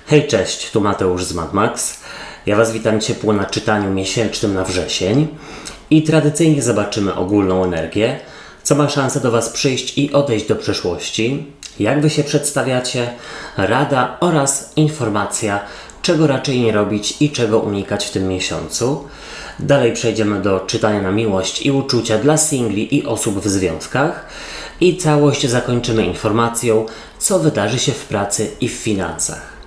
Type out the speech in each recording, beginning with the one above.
Hej, cześć, tu Mateusz z MadMax. Ja Was witam ciepło na czytaniu miesięcznym na wrzesień i tradycyjnie zobaczymy ogólną energię, co ma szansę do Was przyjść i odejść do przeszłości, jak Wy się przedstawiacie, rada oraz informacja, czego raczej nie robić i czego unikać w tym miesiącu. Dalej przejdziemy do czytania na miłość i uczucia dla singli i osób w związkach i całość zakończymy informacją, co wydarzy się w pracy i w finansach.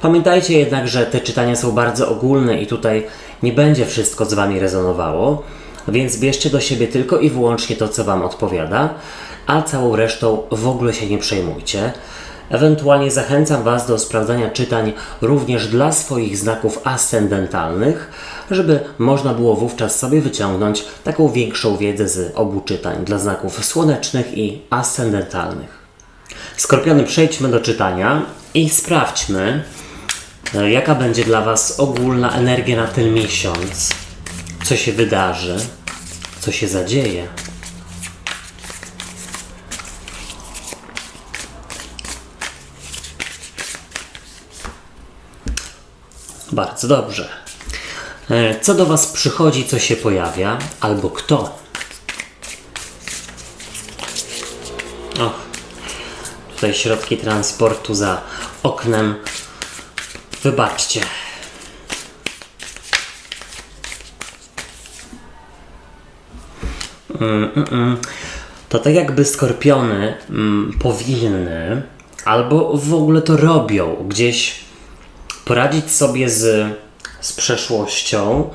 Pamiętajcie jednak, że te czytania są bardzo ogólne i tutaj nie będzie wszystko z Wami rezonowało, więc bierzcie do siebie tylko i wyłącznie to, co Wam odpowiada, a całą resztą w ogóle się nie przejmujcie. Ewentualnie zachęcam Was do sprawdzania czytań również dla swoich znaków ascendentalnych, żeby można było wówczas sobie wyciągnąć taką większą wiedzę z obu czytań dla znaków słonecznych i ascendentalnych. Skorpiony, przejdźmy do czytania i sprawdźmy, jaka będzie dla Was ogólna energia na ten miesiąc, co się wydarzy, co się zadzieje. Bardzo dobrze. Co do Was przychodzi, co się pojawia, albo kto? O, tutaj środki transportu za oknem. Wybaczcie. To tak jakby skorpiony powinny, albo w ogóle to robią, gdzieś poradzić sobie z przeszłością,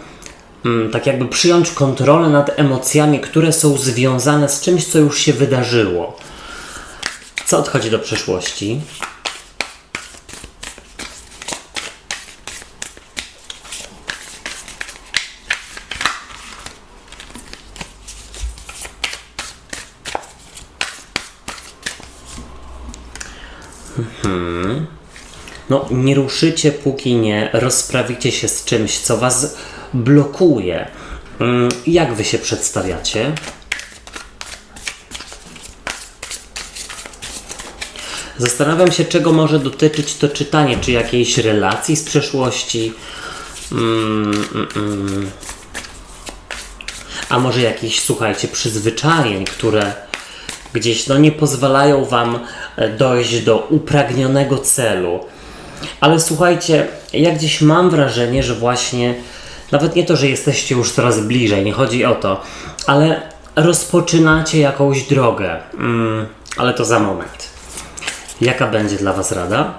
tak jakby przyjąć kontrolę nad emocjami, które są związane z czymś, co już się wydarzyło. Co odchodzi do przeszłości? No, nie ruszycie, póki nie rozprawicie się z czymś, co Was blokuje. Jak Wy się przedstawiacie? Zastanawiam się, czego może dotyczyć to czytanie. Czy jakiejś relacji z przeszłości? A może jakichś, słuchajcie, przyzwyczajeń, które gdzieś nie pozwalają Wam dojść do upragnionego celu. Ale słuchajcie, ja gdzieś mam wrażenie, że właśnie, nawet nie to, że jesteście już coraz bliżej, nie chodzi o to, ale rozpoczynacie jakąś drogę. Ale to za moment. Jaka będzie dla Was rada?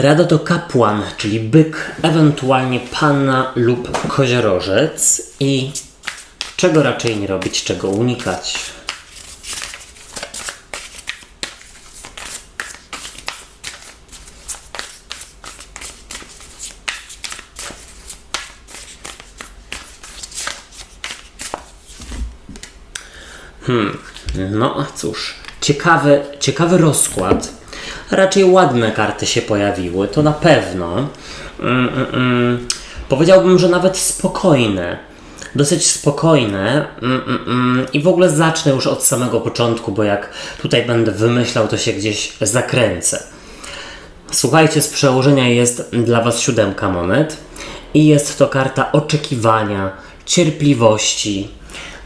Rada to kapłan, czyli byk, ewentualnie panna lub koziorożec. I czego raczej nie robić, czego unikać? No cóż, ciekawy rozkład. Raczej ładne karty się pojawiły, to na pewno. Powiedziałbym, że nawet spokojne. Dosyć spokojne. I w ogóle zacznę już od samego początku, bo jak tutaj będę wymyślał, to się gdzieś zakręcę. Słuchajcie, z przełożenia jest dla Was 7 monet. I jest to karta oczekiwania, cierpliwości.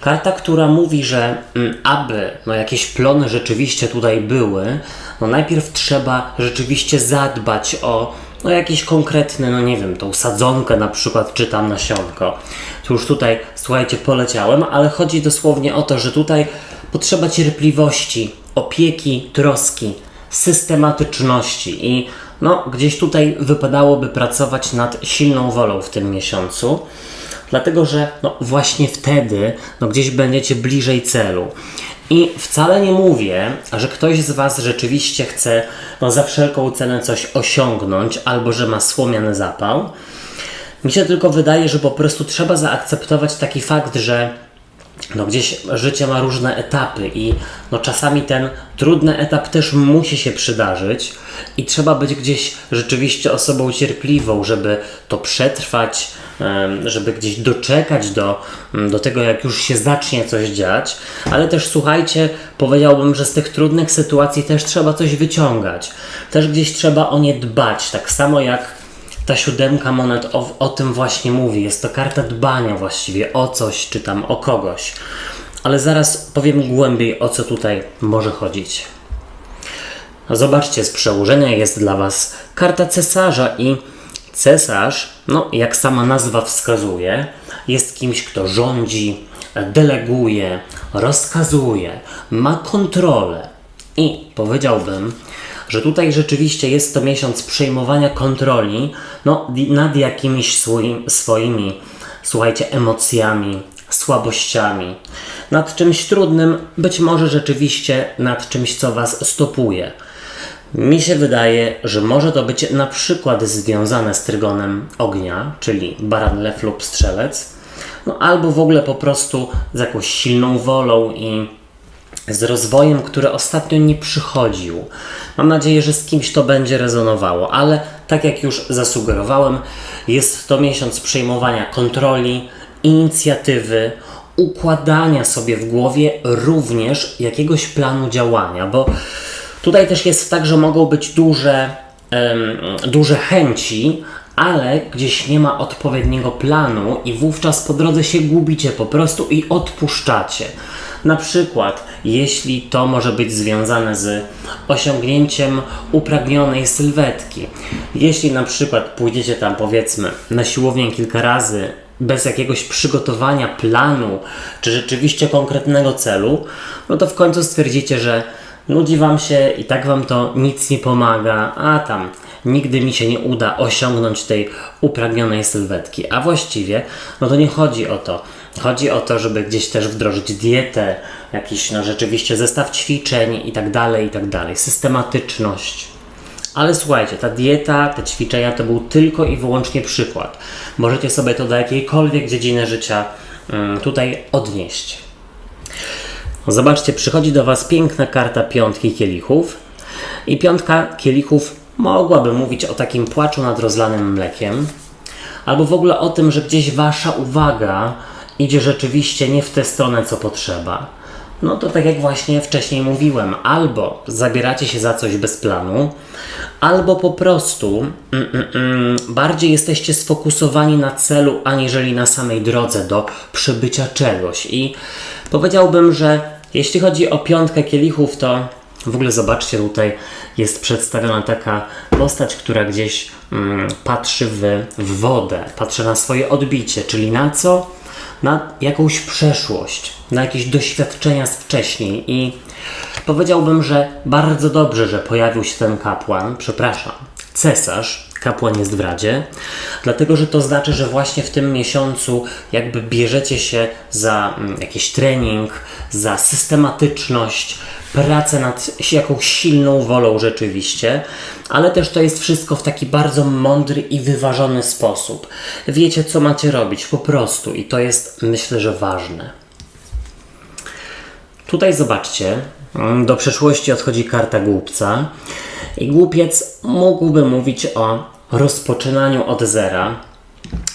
Karta, która mówi, że aby jakieś plony rzeczywiście tutaj były, najpierw trzeba rzeczywiście zadbać o jakiś konkretny, nie wiem, tą sadzonkę na przykład, czy tam nasionko. To już tutaj, słuchajcie, poleciałem, ale chodzi dosłownie o to, że tutaj potrzeba cierpliwości, opieki, troski, systematyczności i gdzieś tutaj wypadałoby pracować nad silną wolą w tym miesiącu. Dlatego, że właśnie wtedy gdzieś będziecie bliżej celu. I wcale nie mówię, że ktoś z Was rzeczywiście chce za wszelką cenę coś osiągnąć, albo że ma słomiany zapał. Mi się tylko wydaje, że po prostu trzeba zaakceptować taki fakt, że no gdzieś życie ma różne etapy i no czasami ten trudny etap też musi się przydarzyć i trzeba być gdzieś rzeczywiście osobą cierpliwą, żeby to przetrwać, żeby gdzieś doczekać do tego, jak już się zacznie coś dziać, ale też słuchajcie, powiedziałbym, że z tych trudnych sytuacji też trzeba coś wyciągać, też gdzieś trzeba o nie dbać, tak samo jak ta 7 monet o tym właśnie mówi. Jest to karta dbania właściwie o coś, czy tam o kogoś. Ale zaraz powiem głębiej, o co tutaj może chodzić. Zobaczcie, z przełożenia jest dla Was karta cesarza i cesarz, no jak sama nazwa wskazuje, jest kimś, kto rządzi, deleguje, rozkazuje, ma kontrolę. I powiedziałbym, że tutaj rzeczywiście jest to miesiąc przejmowania kontroli nad jakimiś swoimi, słuchajcie, emocjami, słabościami, nad czymś trudnym, być może rzeczywiście nad czymś, co Was stopuje. Mi się wydaje, że może to być na przykład związane z trygonem ognia, czyli baran, lew lub strzelec, albo w ogóle po prostu z jakąś silną wolą i z rozwojem, który ostatnio nie przychodził. Mam nadzieję, że z kimś to będzie rezonowało, ale tak jak już zasugerowałem, jest to miesiąc przejmowania kontroli, inicjatywy, układania sobie w głowie również jakiegoś planu działania, bo tutaj też jest tak, że mogą być duże chęci, ale gdzieś nie ma odpowiedniego planu i wówczas po drodze się gubicie po prostu i odpuszczacie. Na przykład, jeśli to może być związane z osiągnięciem upragnionej sylwetki. Jeśli na przykład pójdziecie tam, powiedzmy, na siłownię kilka razy bez jakiegoś przygotowania planu, czy rzeczywiście konkretnego celu, no to w końcu stwierdzicie, że nudzi Wam się i tak Wam to nic nie pomaga, a tam nigdy mi się nie uda osiągnąć tej upragnionej sylwetki. A właściwie, no to nie chodzi o to. Chodzi o to, żeby gdzieś też wdrożyć dietę, jakiś rzeczywiście zestaw ćwiczeń i tak dalej, systematyczność. Ale słuchajcie, ta dieta, te ćwiczenia to był tylko i wyłącznie przykład. Możecie sobie to do jakiejkolwiek dziedziny życia tutaj odnieść. Zobaczcie, przychodzi do Was piękna karta 5 kielichów i 5 kielichów mogłaby mówić o takim płaczu nad rozlanym mlekiem, albo w ogóle o tym, że gdzieś Wasza uwaga idzie rzeczywiście nie w tę stronę, co potrzeba. No to tak jak właśnie wcześniej mówiłem, albo zabieracie się za coś bez planu, albo po prostu bardziej jesteście sfokusowani na celu, aniżeli na samej drodze do przebycia czegoś. I powiedziałbym, że jeśli chodzi o 5 kielichów, to w ogóle zobaczcie, tutaj jest przedstawiona taka postać, która gdzieś patrzy w wodę, patrzy na swoje odbicie, czyli na co? Na jakąś przeszłość, na jakieś doświadczenia z wcześniej i powiedziałbym, że bardzo dobrze, że pojawił się ten cesarz, kapłan jest w Radzie, dlatego, że to znaczy, że właśnie w tym miesiącu jakby bierzecie się za jakiś trening, za systematyczność, pracę nad jakąś silną wolą rzeczywiście, ale też to jest wszystko w taki bardzo mądry i wyważony sposób. Wiecie, co macie robić po prostu i to jest, myślę, że ważne. Tutaj zobaczcie, do przeszłości odchodzi karta głupca i głupiec mógłby mówić o rozpoczynaniu od zera.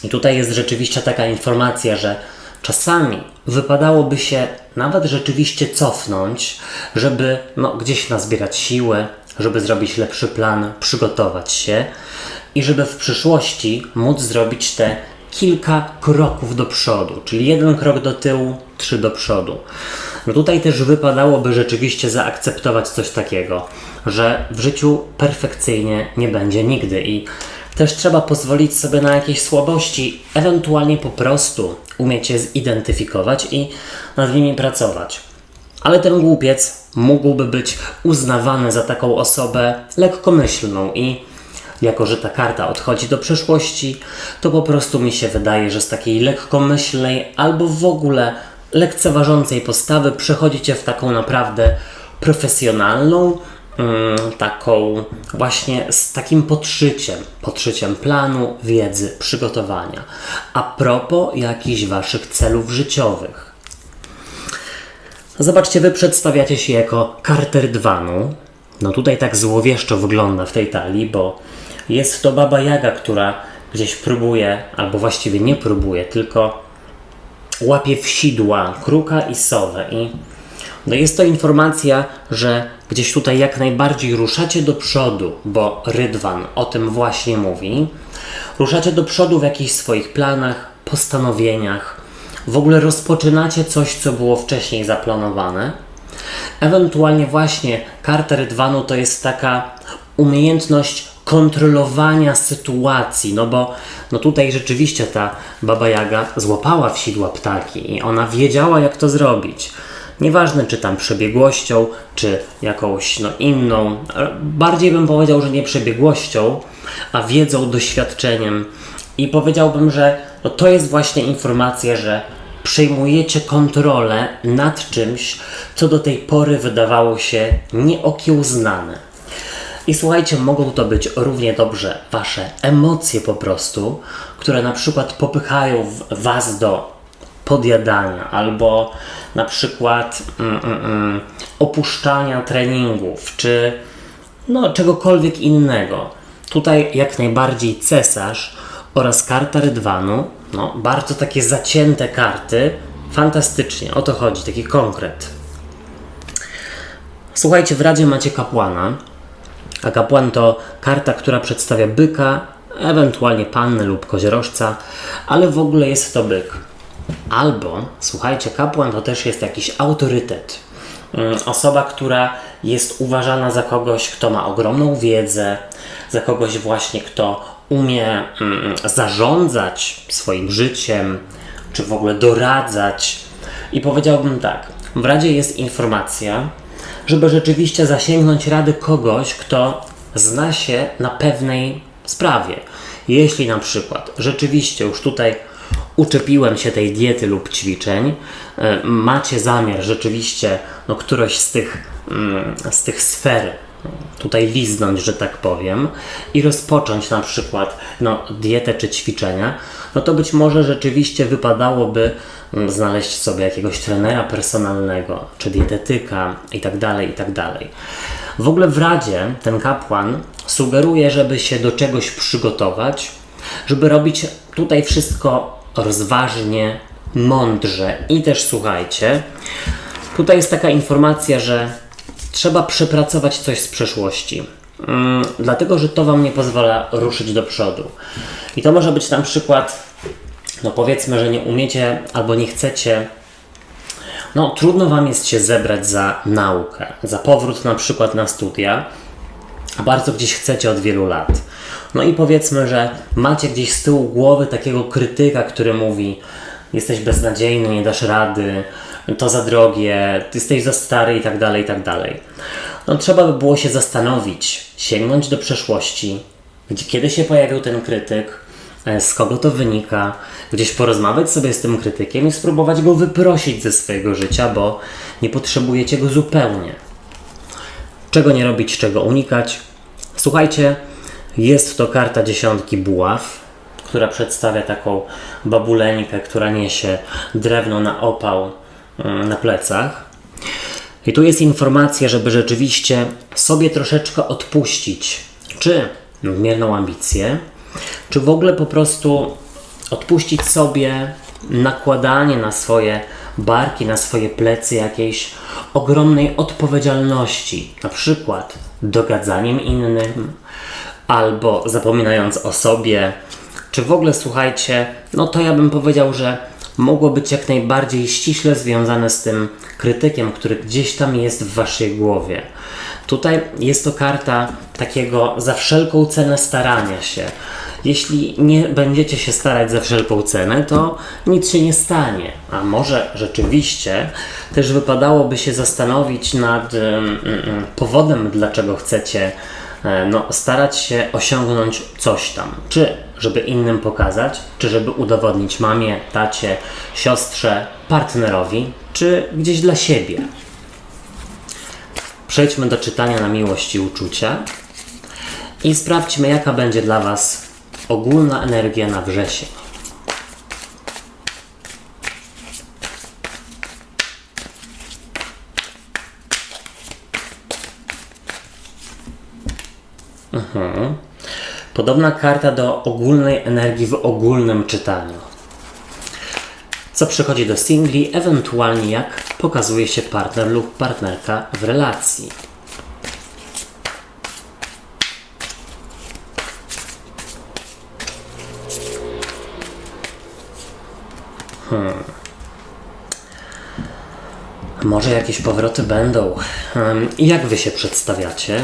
I tutaj jest rzeczywiście taka informacja, że czasami wypadałoby się nawet rzeczywiście cofnąć, żeby gdzieś nazbierać siły, żeby zrobić lepszy plan, przygotować się i żeby w przyszłości móc zrobić te kilka kroków do przodu, czyli 1 krok do tyłu, 3 do przodu. No tutaj też wypadałoby rzeczywiście zaakceptować coś takiego, że w życiu perfekcyjnie nie będzie nigdy i też trzeba pozwolić sobie na jakieś słabości, ewentualnie po prostu umieć je zidentyfikować i nad nimi pracować. Ale ten głupiec mógłby być uznawany za taką osobę lekkomyślną i jako że ta karta odchodzi do przeszłości, to po prostu mi się wydaje, że z takiej lekkomyślnej albo w ogóle lekceważącej postawy przechodzicie w taką naprawdę profesjonalną, taką właśnie z takim podszyciem planu, wiedzy, przygotowania. A propos jakichś Waszych celów życiowych. Zobaczcie, wy przedstawiacie się jako karter Dwanu. No tutaj tak złowieszczo wygląda w tej talii, bo jest to Baba Jaga, która gdzieś próbuje, albo właściwie nie próbuje, tylko łapie w sidła kruka i sowę. I no jest to informacja, że gdzieś tutaj jak najbardziej ruszacie do przodu, bo Rydwan o tym właśnie mówi. Ruszacie do przodu w jakichś swoich planach, postanowieniach. W ogóle rozpoczynacie coś, co było wcześniej zaplanowane. Ewentualnie właśnie karta Rydwanu to jest taka umiejętność kontrolowania sytuacji, no bo no tutaj rzeczywiście ta Baba Jaga złapała w sidła ptaki i ona wiedziała, jak to zrobić. Nieważne, czy tam przebiegłością, czy jakąś inną, bardziej bym powiedział, że nie przebiegłością, a wiedzą, doświadczeniem. I powiedziałbym, że no to jest właśnie informacja, że przejmujecie kontrolę nad czymś, co do tej pory wydawało się nieokiełznane. I słuchajcie, mogą to być równie dobrze wasze emocje po prostu, które na przykład popychają was do podjadania albo na przykład opuszczania treningów, czy no czegokolwiek innego. Tutaj jak najbardziej cesarz oraz karta Rydwanu, no bardzo takie zacięte karty, fantastycznie, o to chodzi, taki konkret. Słuchajcie, w Radzie macie kapłana, a kapłan to karta, która przedstawia byka, ewentualnie pannę lub koziorożca, ale w ogóle jest to byk. Albo, słuchajcie, kapłan to też jest jakiś autorytet. Osoba, która jest uważana za kogoś, kto ma ogromną wiedzę, za kogoś właśnie, kto umie zarządzać swoim życiem, czy w ogóle doradzać. I powiedziałbym tak, w Radzie jest informacja, żeby rzeczywiście zasięgnąć rady kogoś, kto zna się na pewnej sprawie. Jeśli na przykład rzeczywiście już tutaj uczepiłem się tej diety lub ćwiczeń, macie zamiar rzeczywiście którąś z tych sfer tutaj liznąć, że tak powiem, i rozpocząć na przykład dietę czy ćwiczenia, no to być może rzeczywiście wypadałoby znaleźć sobie jakiegoś trenera personalnego, czy dietetyka itd., itd. W ogóle w Radzie ten kapłan sugeruje, żeby się do czegoś przygotować, żeby robić tutaj wszystko rozważnie, mądrze i też słuchajcie, tutaj jest taka informacja, że trzeba przepracować coś z przeszłości, dlatego, że to wam nie pozwala ruszyć do przodu. I to może być na przykład, powiedzmy, że nie umiecie albo nie chcecie, trudno wam jest się zebrać za naukę, za powrót na przykład na studia, a bardzo gdzieś chcecie od wielu lat. No i powiedzmy, że macie gdzieś z tyłu głowy takiego krytyka, który mówi: jesteś beznadziejny, nie dasz rady, to za drogie, ty jesteś za stary i tak dalej, i tak dalej. Trzeba by było się zastanowić, sięgnąć do przeszłości, kiedy się pojawił ten krytyk, z kogo to wynika, gdzieś porozmawiać sobie z tym krytykiem i spróbować go wyprosić ze swojego życia, bo nie potrzebujecie go zupełnie. Czego nie robić, czego unikać? Słuchajcie, jest to karta 10 buław, która przedstawia taką babuleńkę, która niesie drewno na opał na plecach. I tu jest informacja, żeby rzeczywiście sobie troszeczkę odpuścić, czy nadmierną ambicję, czy w ogóle po prostu odpuścić sobie nakładanie na swoje barki, na swoje plecy jakiejś ogromnej odpowiedzialności, na przykład dogadzaniem innym, albo zapominając o sobie, czy w ogóle, słuchajcie, to ja bym powiedział, że mogło być jak najbardziej ściśle związane z tym krytykiem, który gdzieś tam jest w waszej głowie. Tutaj jest to karta takiego za wszelką cenę starania się. Jeśli nie będziecie się starać za wszelką cenę, to nic się nie stanie. A może rzeczywiście też wypadałoby się zastanowić nad powodem, dlaczego chcecie starać się osiągnąć coś tam. Czy żeby innym pokazać, czy żeby udowodnić mamie, tacie, siostrze, partnerowi, czy gdzieś dla siebie. Przejdźmy do czytania na miłość i uczucia i sprawdźmy, jaka będzie dla was ogólna energia na wrzesień. Podobna karta do ogólnej energii w ogólnym czytaniu. Co przychodzi do singli, ewentualnie jak pokazuje się partner lub partnerka w relacji. Może jakieś powroty będą. Jak wy się przedstawiacie?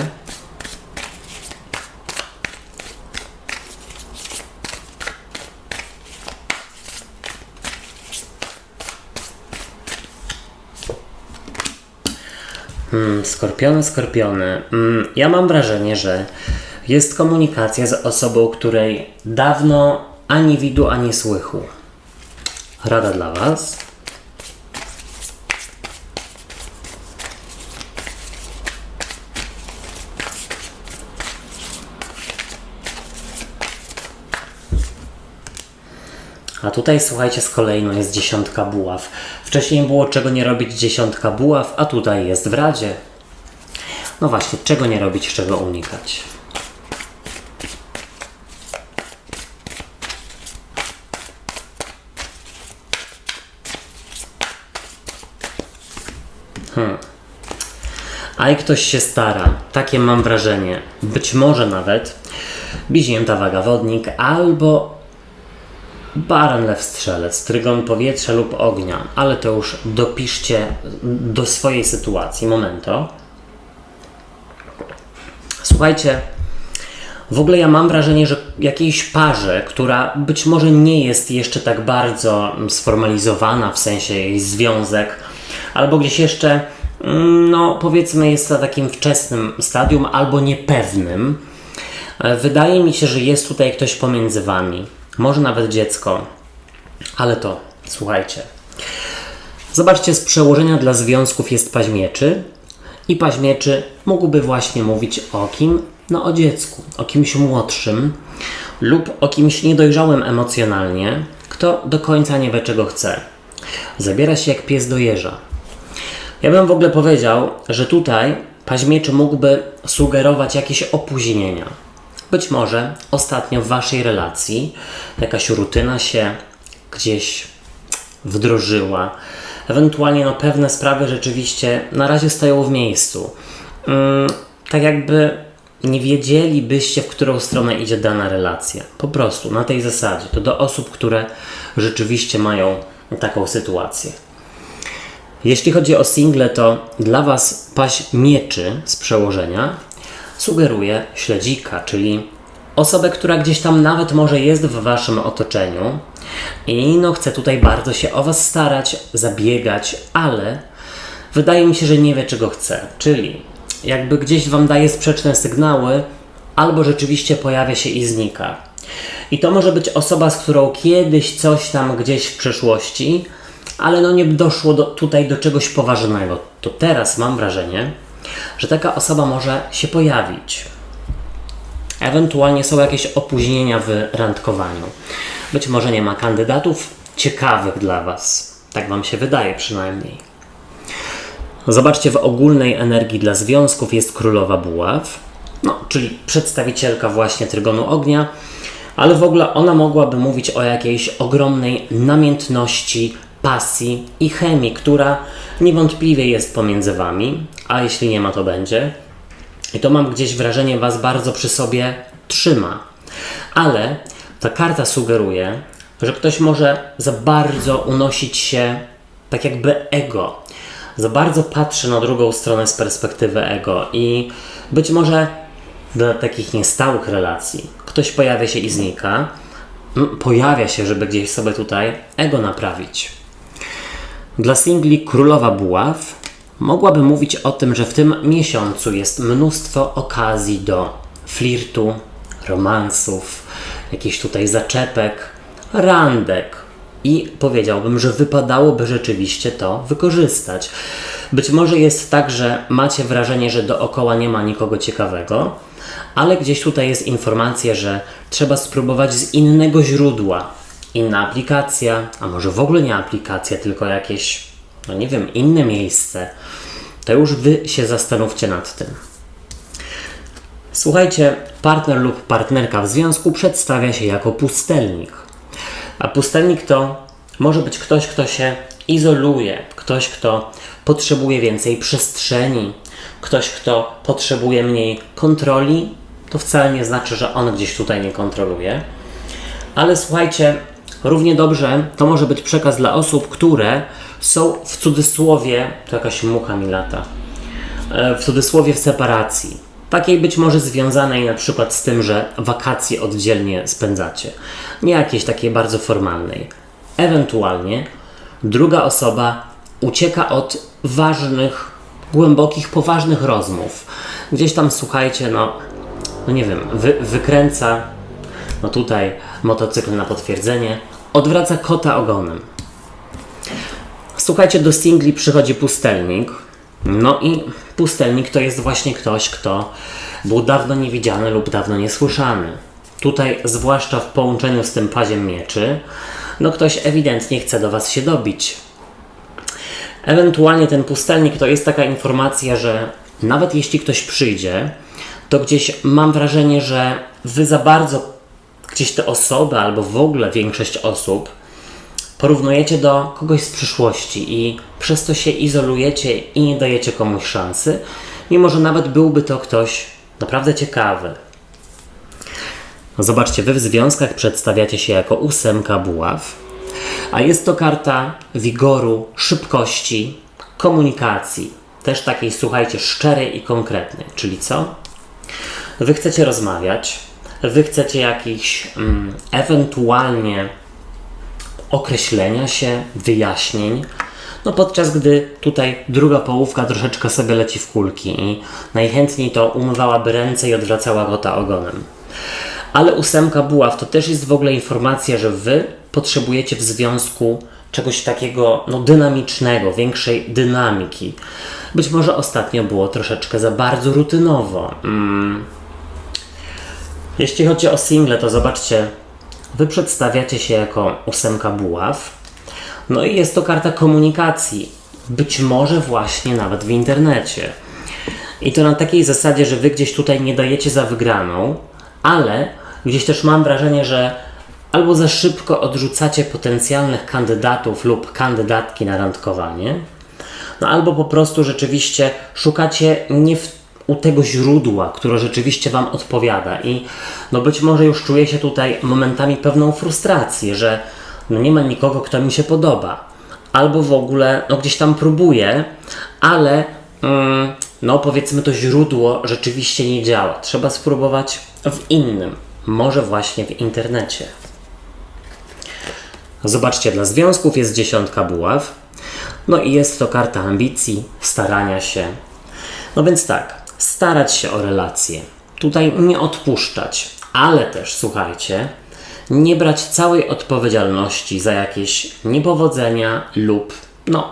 Skorpiony. Ja mam wrażenie, że jest komunikacja z osobą, której dawno ani widu, ani słychu. Rada dla was. A tutaj, słuchajcie, z kolejną jest 10 buław. Wcześniej było czego nie robić 10 buław, a tutaj jest w radzie. No właśnie, czego nie robić, czego unikać. A i ktoś się stara. Takie mam wrażenie. Być może nawet bliźnięta waga wodnik albo baran lew strzelec, trygon powietrza lub ognia, ale to już dopiszcie do swojej sytuacji. Momento. Słuchajcie, w ogóle ja mam wrażenie, że jakiejś parze, która być może nie jest jeszcze tak bardzo sformalizowana, w sensie jej związek, albo gdzieś jeszcze, no powiedzmy, jest na takim wczesnym stadium albo niepewnym, wydaje mi się, że jest tutaj ktoś pomiędzy wami. Może nawet dziecko, ale to, słuchajcie. Zobaczcie, z przełożenia dla związków jest paź mieczy i paź mieczy mógłby właśnie mówić o kim? No o dziecku, o kimś młodszym lub o kimś niedojrzałym emocjonalnie, kto do końca nie wie czego chce. Zabiera się jak pies do jeża. Ja bym w ogóle powiedział, że tutaj paź mieczy mógłby sugerować jakieś opóźnienia. Być może ostatnio w waszej relacji jakaś rutyna się gdzieś wdrożyła. Ewentualnie no, pewne sprawy rzeczywiście na razie stoją w miejscu. Tak jakby nie wiedzielibyście, w którą stronę idzie dana relacja. Po prostu na tej zasadzie. To do osób, które rzeczywiście mają taką sytuację. Jeśli chodzi o single, to dla was paź mieczy z przełożenia sugeruje śledzika, czyli osobę, która gdzieś tam nawet może jest w waszym otoczeniu i no chce tutaj bardzo się o was starać, zabiegać, ale wydaje mi się, że nie wie czego chce, czyli jakby gdzieś wam daje sprzeczne sygnały albo rzeczywiście pojawia się i znika. I to może być osoba, z którą kiedyś coś tam gdzieś w przeszłości, ale no nie doszło tutaj do czegoś poważnego. To teraz mam wrażenie, że taka osoba może się pojawić. Ewentualnie są jakieś opóźnienia w randkowaniu. Być może nie ma kandydatów ciekawych dla was. Tak wam się wydaje przynajmniej. Zobaczcie, w ogólnej energii dla związków jest królowa buław, no, czyli przedstawicielka właśnie trygonu ognia, ale w ogóle ona mogłaby mówić o jakiejś ogromnej namiętności, pasji i chemii, która niewątpliwie jest pomiędzy wami, a jeśli nie ma, to będzie. I to mam gdzieś wrażenie, was bardzo przy sobie trzyma. Ale ta karta sugeruje, że ktoś może za bardzo unosić się tak jakby ego. Za bardzo patrzy na drugą stronę z perspektywy ego i być może dla takich niestałych relacji ktoś pojawia się i znika. Pojawia się, żeby gdzieś sobie tutaj ego naprawić. Dla singli królowa buław mogłaby mówić o tym, że w tym miesiącu jest mnóstwo okazji do flirtu, romansów, jakichś tutaj zaczepek, randek. I powiedziałbym, że wypadałoby rzeczywiście to wykorzystać. Być może jest tak, że macie wrażenie, że dookoła nie ma nikogo ciekawego, ale gdzieś tutaj jest informacja, że trzeba spróbować z innego źródła. Inna aplikacja, a może w ogóle nie aplikacja, tylko jakieś, no nie wiem, inne miejsce. To już wy się zastanówcie nad tym. Słuchajcie, partner lub partnerka w związku przedstawia się jako pustelnik. A pustelnik to może być ktoś, kto się izoluje, ktoś, kto potrzebuje więcej przestrzeni, ktoś, kto potrzebuje mniej kontroli. To wcale nie znaczy, że on gdzieś tutaj nie kontroluje. Ale słuchajcie, równie dobrze to może być przekaz dla osób, które są w cudzysłowie, to jakaś mucha mi lata, w cudzysłowie w separacji. Takiej być może związanej na przykład z tym, że wakacje oddzielnie spędzacie. Nie jakiejś takiej bardzo formalnej. Ewentualnie druga osoba ucieka od ważnych, głębokich, poważnych rozmów. Gdzieś tam, słuchajcie, no nie wiem, wykręca, no tutaj motocykl na potwierdzenie, odwraca kota ogonem. Słuchajcie, do singli przychodzi pustelnik. No i pustelnik to jest właśnie ktoś, kto był dawno niewidziany lub dawno niesłyszany. Tutaj, zwłaszcza w połączeniu z tym paziem mieczy, no ktoś ewidentnie chce do was się dobić. Ewentualnie ten pustelnik to jest taka informacja, że nawet jeśli ktoś przyjdzie, to gdzieś mam wrażenie, że wy za bardzo gdzieś te osoby, albo w ogóle większość osób porównujecie do kogoś z przyszłości i przez to się izolujecie i nie dajecie komuś szansy, mimo że nawet byłby to ktoś naprawdę ciekawy. Zobaczcie, wy w związkach przedstawiacie się jako 8 buław, a jest to karta wigoru, szybkości, komunikacji, też takiej, słuchajcie, szczerej i konkretnej. Czyli co? Wy chcecie rozmawiać, wy chcecie jakichś ewentualnie określenia się, wyjaśnień, no podczas gdy tutaj druga połówka troszeczkę sobie leci w kulki i najchętniej to umywałaby ręce i odwracała kota ogonem. Ale 8 buław to też jest w ogóle informacja, że wy potrzebujecie w związku czegoś takiego dynamicznego, większej dynamiki. Być może ostatnio było troszeczkę za bardzo rutynowo. Jeśli chodzi o single, to zobaczcie, wy przedstawiacie się jako 8 buław. No i jest to karta komunikacji. Być może właśnie nawet w internecie. I to na takiej zasadzie, że wy gdzieś tutaj nie dajecie za wygraną, ale gdzieś też mam wrażenie, że albo za szybko odrzucacie potencjalnych kandydatów lub kandydatki na randkowanie, no albo po prostu rzeczywiście szukacie nie u tego źródła, które rzeczywiście wam odpowiada i być może już czuję się tutaj momentami pewną frustrację, że nie ma nikogo, kto mi się podoba, albo w ogóle gdzieś tam próbuję, ale powiedzmy to źródło rzeczywiście nie działa. Trzeba spróbować w innym, może właśnie w internecie. Zobaczcie, dla związków jest 10 buław, no i jest to karta ambicji, starania się. No więc tak, starać się o relacje, tutaj nie odpuszczać, ale też, słuchajcie, nie brać całej odpowiedzialności za jakieś niepowodzenia lub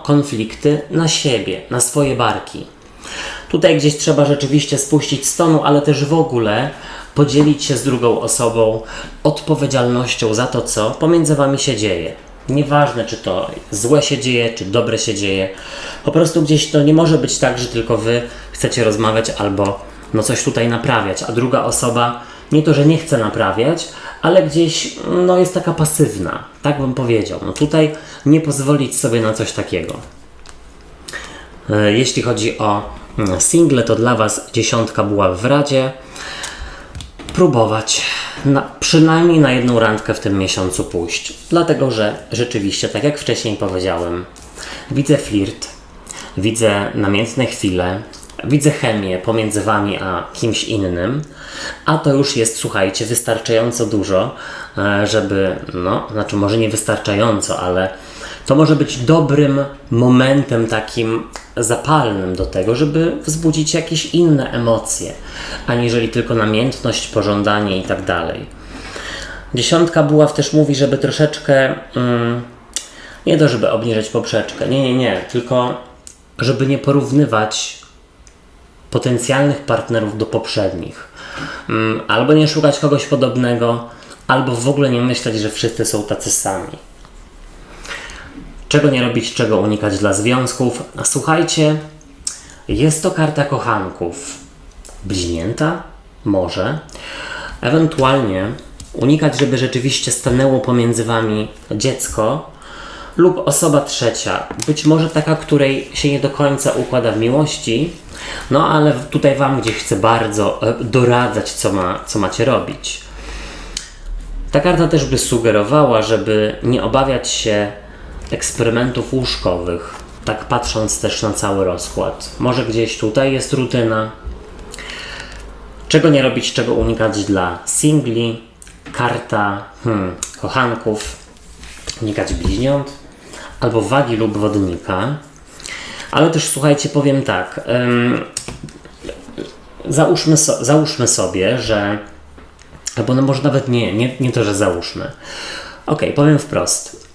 konflikty na siebie, na swoje barki. Tutaj gdzieś trzeba rzeczywiście spuścić z tonu, ale też w ogóle podzielić się z drugą osobą odpowiedzialnością za to, co pomiędzy wami się dzieje. Nieważne, czy to złe się dzieje, czy dobre się dzieje. Po prostu gdzieś to nie może być tak, że tylko wy chcecie rozmawiać albo coś tutaj naprawiać, a druga osoba nie to, że nie chce naprawiać, ale gdzieś jest taka pasywna. Tak bym powiedział. Tutaj nie pozwolić sobie na coś takiego. Jeśli chodzi o single, to dla was 10 buław w radzie. Próbować przynajmniej na jedną randkę w tym miesiącu pójść. Dlatego, że rzeczywiście, tak jak wcześniej powiedziałem, widzę flirt, widzę namiętne chwile, widzę chemię pomiędzy wami a kimś innym, a to już jest, słuchajcie, wystarczająco dużo, żeby, znaczy może nie wystarczająco, ale to może być dobrym momentem takim zapalnym do tego, żeby wzbudzić jakieś inne emocje, aniżeli tylko namiętność, pożądanie i tak dalej. 10 buław też mówi, żeby troszeczkę, nie to, żeby obniżyć poprzeczkę, nie, tylko żeby nie porównywać potencjalnych partnerów do poprzednich. Albo nie szukać kogoś podobnego, albo w ogóle nie myśleć, że wszyscy są tacy sami. Czego nie robić, czego unikać dla związków? Słuchajcie, jest to karta kochanków. Bliźnięta? może. Ewentualnie unikać, żeby rzeczywiście stanęło pomiędzy wami dziecko lub osoba trzecia, być może taka, której się nie do końca układa w miłości, no ale tutaj wam gdzieś chce bardzo doradzać, co macie robić. Ta karta też by sugerowała, żeby nie obawiać się eksperymentów łóżkowych, tak patrząc też na cały rozkład. Może gdzieś tutaj jest rutyna. Czego nie robić, czego unikać dla singli, karta kochanków, unikać bliźniąt, albo wagi lub wodnika. Ale też słuchajcie, powiem tak, załóżmy sobie, że, albo no może nawet nie to, że załóżmy. Powiem wprost.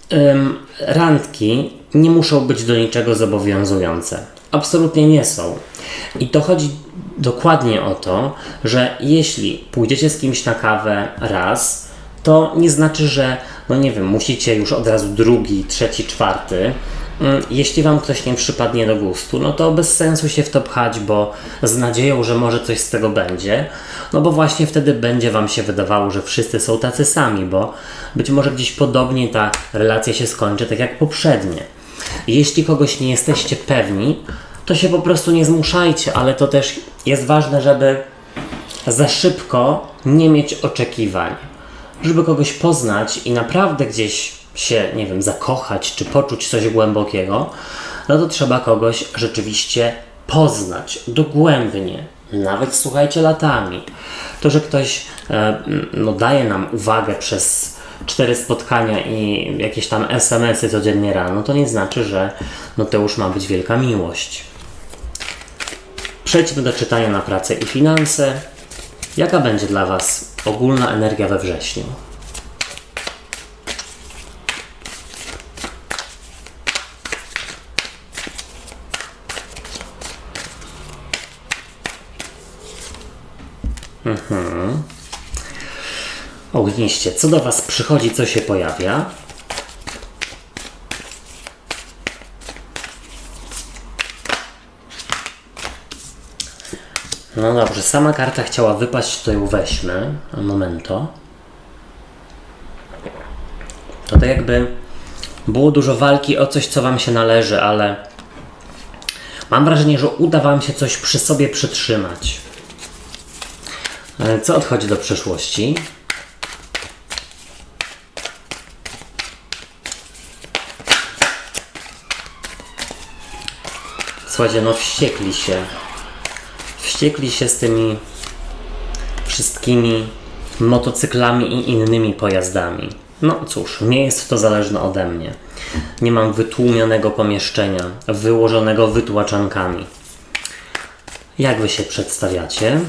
Randki nie muszą być do niczego zobowiązujące. Absolutnie nie są. I to chodzi dokładnie o to, że jeśli pójdziecie z kimś na kawę raz, to nie znaczy, że musicie już od razu drugi, trzeci, czwarty. Jeśli wam ktoś nie przypadnie do gustu, no to bez sensu się w to pchać, bo z nadzieją, że może coś z tego będzie, no bo właśnie wtedy będzie wam się wydawało, że wszyscy są tacy sami, bo być może gdzieś podobnie ta relacja się skończy, tak jak poprzednie. Jeśli kogoś nie jesteście pewni, to się po prostu nie zmuszajcie, ale to też jest ważne, żeby za szybko nie mieć oczekiwań. Żeby kogoś poznać i naprawdę gdzieś się, zakochać czy poczuć coś głębokiego, no to trzeba kogoś rzeczywiście poznać dogłębnie, nawet słuchajcie latami. To, że ktoś daje nam uwagę przez 4 spotkania i jakieś tam SMS-y codziennie rano, to nie znaczy, że to już ma być wielka miłość. Przejdźmy do czytania na pracę i finanse. Jaka będzie dla was ogólna energia we wrześniu? Ogniście, co do was przychodzi, co się pojawia? No dobrze, sama karta chciała wypaść, to ją weźmy. Momento. To jakby było dużo walki o coś, co wam się należy, ale mam wrażenie, że uda wam się coś przy sobie przytrzymać. Co odchodzi do przeszłości? Słuchajcie, wściekli się z tymi wszystkimi motocyklami i innymi pojazdami. No cóż, nie jest to zależne ode mnie. Nie mam wytłumionego pomieszczenia, wyłożonego wytłaczankami. Jak wy się przedstawiacie?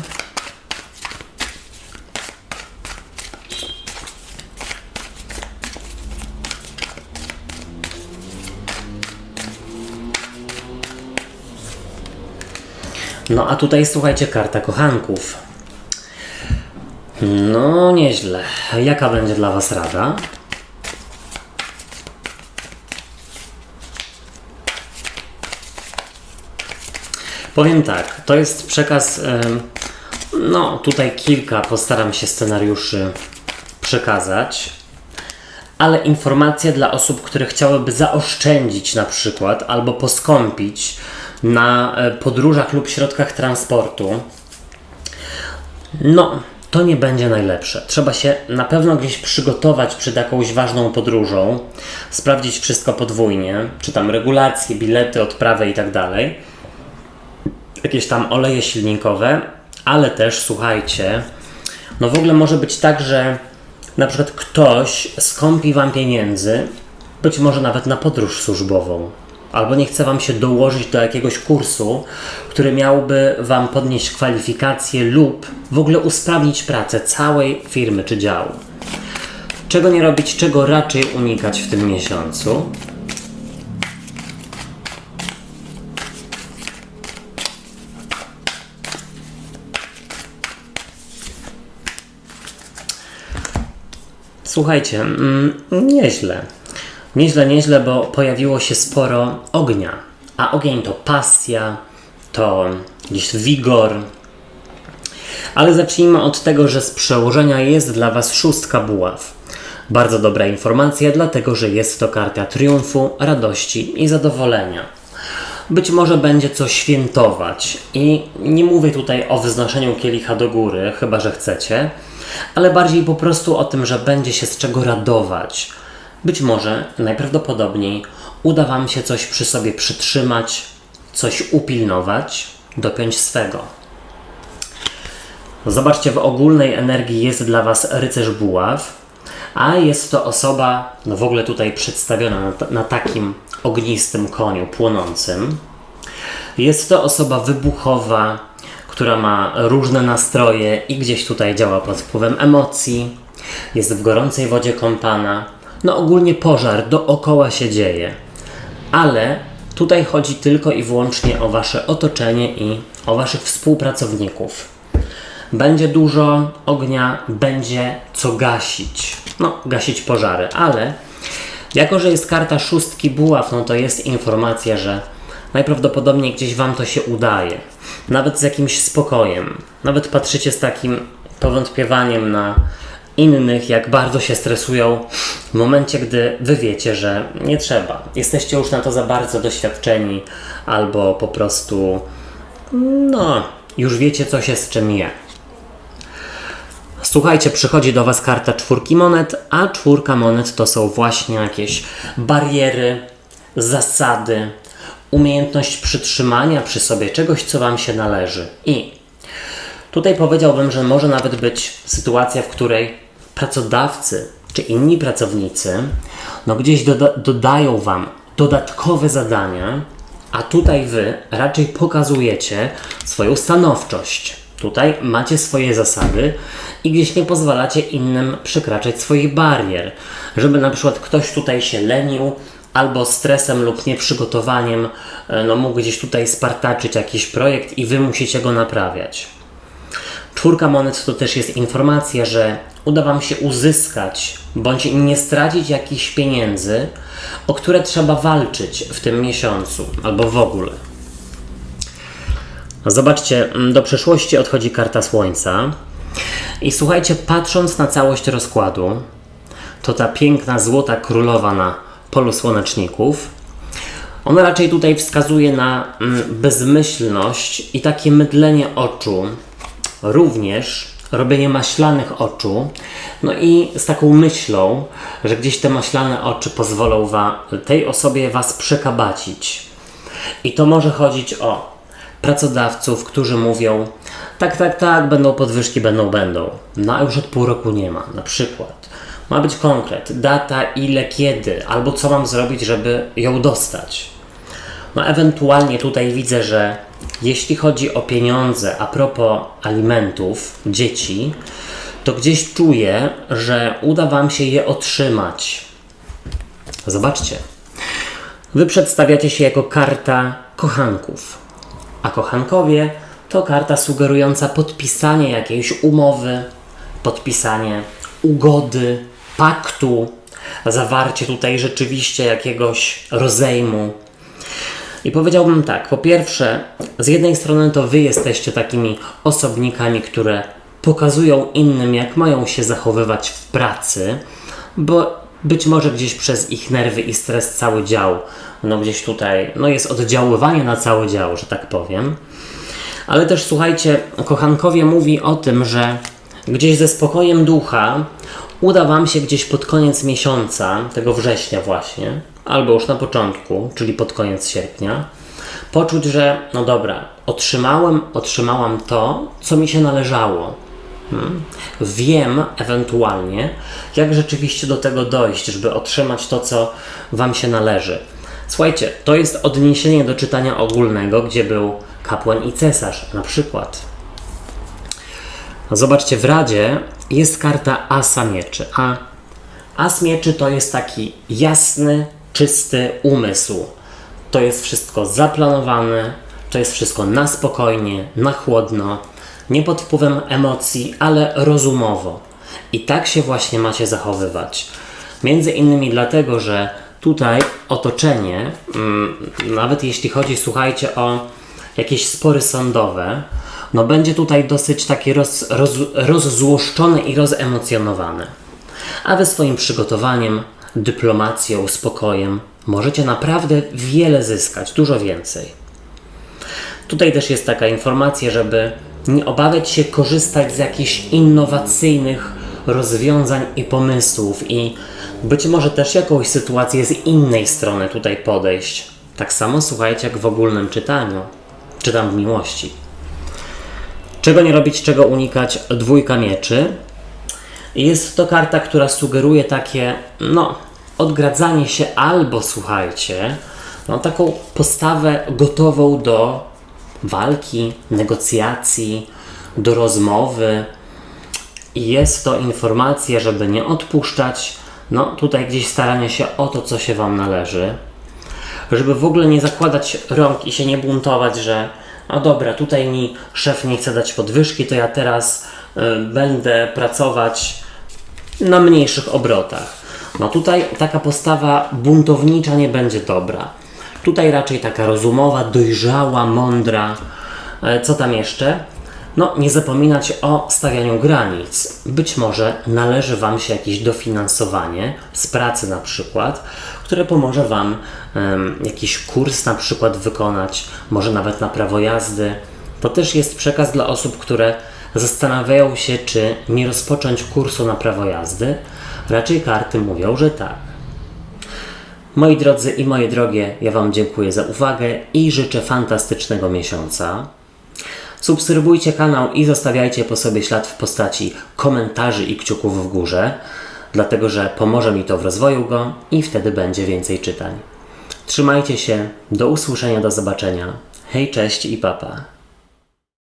No a tutaj słuchajcie, karta kochanków. No nieźle. Jaka będzie dla was rada? Powiem tak, to jest przekaz, tutaj kilka postaram się scenariuszy przekazać, ale informacje dla osób, które chciałyby zaoszczędzić na przykład albo poskąpić na podróżach lub środkach transportu, to nie będzie najlepsze. Trzeba się na pewno gdzieś przygotować przed jakąś ważną podróżą, sprawdzić wszystko podwójnie, czy tam regulacje, bilety, odprawy i tak dalej, jakieś tam oleje silnikowe, ale też słuchajcie, w ogóle może być tak, że na przykład ktoś skąpi wam pieniędzy, być może nawet na podróż służbową, albo nie chce wam się dołożyć do jakiegoś kursu, który miałby wam podnieść kwalifikacje lub w ogóle usprawnić pracę całej firmy czy działu. Czego nie robić, czego raczej unikać w tym miesiącu? Słuchajcie, nieźle. Nieźle, bo pojawiło się sporo ognia. A ogień to pasja, to gdzieś wigor. Ale zacznijmy od tego, że z przełożenia jest dla Was 6 buław. Bardzo dobra informacja, dlatego że jest to karta triumfu, radości i zadowolenia. Być może będzie co świętować i nie mówię tutaj o wznoszeniu kielicha do góry, chyba że chcecie, ale bardziej po prostu o tym, że będzie się z czego radować. Być może, najprawdopodobniej, uda Wam się coś przy sobie przytrzymać, coś upilnować, dopiąć swego. Zobaczcie, w ogólnej energii jest dla Was rycerz buław, a jest to osoba, no w ogóle tutaj przedstawiona na takim ognistym koniu płonącym. Jest to osoba wybuchowa, która ma różne nastroje i gdzieś tutaj działa pod wpływem emocji. Jest w gorącej wodzie kąpana. No ogólnie pożar dookoła się dzieje. Ale tutaj chodzi tylko i wyłącznie o Wasze otoczenie i o Waszych współpracowników. Będzie dużo ognia, będzie co gasić. No, gasić pożary, ale jako, że jest karta 6 buław, no to jest informacja, że najprawdopodobniej gdzieś Wam to się udaje. Nawet z jakimś spokojem. Nawet patrzycie z takim powątpiewaniem na innych, jak bardzo się stresują w momencie, gdy Wy wiecie, że nie trzeba. Jesteście już na to za bardzo doświadczeni, albo po prostu no, już wiecie, co się z czym je. Słuchajcie, przychodzi do Was karta 4 monet, a 4 monet to są właśnie jakieś bariery, zasady, umiejętność przytrzymania przy sobie czegoś, co Wam się należy. I tutaj powiedziałbym, że może nawet być sytuacja, w której pracodawcy czy inni pracownicy no gdzieś dodają Wam dodatkowe zadania, a tutaj Wy raczej pokazujecie swoją stanowczość. Tutaj macie swoje zasady i gdzieś nie pozwalacie innym przekraczać swoich barier, żeby na przykład ktoś tutaj się lenił albo stresem lub nieprzygotowaniem no mógł gdzieś tutaj spartaczyć jakiś projekt i Wy musicie go naprawiać. 4 monet to też jest informacja, że uda Wam się uzyskać bądź nie stracić jakichś pieniędzy, o które trzeba walczyć w tym miesiącu albo w ogóle. Zobaczcie, do przeszłości odchodzi karta Słońca i słuchajcie, patrząc na całość rozkładu, to ta piękna złota królowa na polu słoneczników, ona raczej tutaj wskazuje na bezmyślność i takie mydlenie oczu, również robienie maślanych oczu, no i z taką myślą, że gdzieś te maślane oczy pozwolą tej osobie Was przekabacić. I to może chodzić o pracodawców, którzy mówią tak, będą podwyżki, będą. No a już od pół roku nie ma, na przykład. Ma być konkret, data, ile, kiedy, albo co mam zrobić, żeby ją dostać. No ewentualnie tutaj widzę, że jeśli chodzi o pieniądze, a propos alimentów, dzieci, to gdzieś czuję, że uda Wam się je otrzymać. Zobaczcie, Wy przedstawiacie się jako karta kochanków, a kochankowie to karta sugerująca podpisanie jakiejś umowy, podpisanie ugody, paktu, zawarcie tutaj rzeczywiście jakiegoś rozejmu. I powiedziałbym tak, po pierwsze, z jednej strony to Wy jesteście takimi osobnikami, które pokazują innym, jak mają się zachowywać w pracy, bo być może gdzieś przez ich nerwy i stres cały dział, no gdzieś tutaj, no jest oddziaływanie na cały dział, że tak powiem. Ale też słuchajcie, kochankowie mówi o tym, że gdzieś ze spokojem ducha uda Wam się gdzieś pod koniec miesiąca, tego września właśnie, albo już na początku, czyli pod koniec sierpnia, poczuć, że no dobra, otrzymałam to, co mi się należało. Wiem ewentualnie, jak rzeczywiście do tego dojść, żeby otrzymać to, co Wam się należy. Słuchajcie, to jest odniesienie do czytania ogólnego, gdzie był kapłan i cesarz na przykład. Zobaczcie, w Radzie jest karta Asa Mieczy, a As Mieczy to jest taki jasny, czysty umysł. To jest wszystko zaplanowane, to jest wszystko na spokojnie, na chłodno, nie pod wpływem emocji, ale rozumowo. I tak się właśnie macie zachowywać. Między innymi dlatego, że tutaj otoczenie, nawet jeśli chodzi, słuchajcie, o jakieś spory sądowe, no będzie tutaj dosyć takie rozzłoszczone i rozemocjonowane. A wy swoim przygotowaniem, dyplomacją, spokojem możecie naprawdę wiele zyskać, dużo więcej. Tutaj też jest taka informacja, żeby nie obawiać się korzystać z jakichś innowacyjnych rozwiązań i pomysłów i być może też jakąś sytuację z innej strony tutaj podejść. Tak samo słuchajcie jak w ogólnym czytaniu, czytam w miłości. Czego nie robić, czego unikać? Dwójka mieczy. Jest to karta, która sugeruje takie, odgradzanie się albo, słuchajcie, taką postawę gotową do walki, negocjacji, do rozmowy. I jest to informacja, żeby nie odpuszczać, tutaj gdzieś starania się o to, co się wam należy. Żeby w ogóle nie zakładać rąk i się nie buntować, że dobra, tutaj mi szef nie chce dać podwyżki, to ja teraz będę pracować na mniejszych obrotach. Tutaj taka postawa buntownicza nie będzie dobra. Tutaj raczej taka rozumowa, dojrzała, mądra. Co tam jeszcze? Nie zapominać o stawianiu granic. Być może należy wam się jakieś dofinansowanie z pracy na przykład, które pomoże wam jakiś kurs na przykład wykonać, może nawet na prawo jazdy. To też jest przekaz dla osób, które zastanawiają się, czy nie rozpocząć kursu na prawo jazdy. Raczej karty mówią, że tak. Moi drodzy i moje drogie, ja wam dziękuję za uwagę i życzę fantastycznego miesiąca. Subskrybujcie kanał i zostawiajcie po sobie ślad w postaci komentarzy i kciuków w górze, dlatego że pomoże mi to w rozwoju go i wtedy będzie więcej czytań. Trzymajcie się, do usłyszenia, do zobaczenia. Hej, cześć i papa.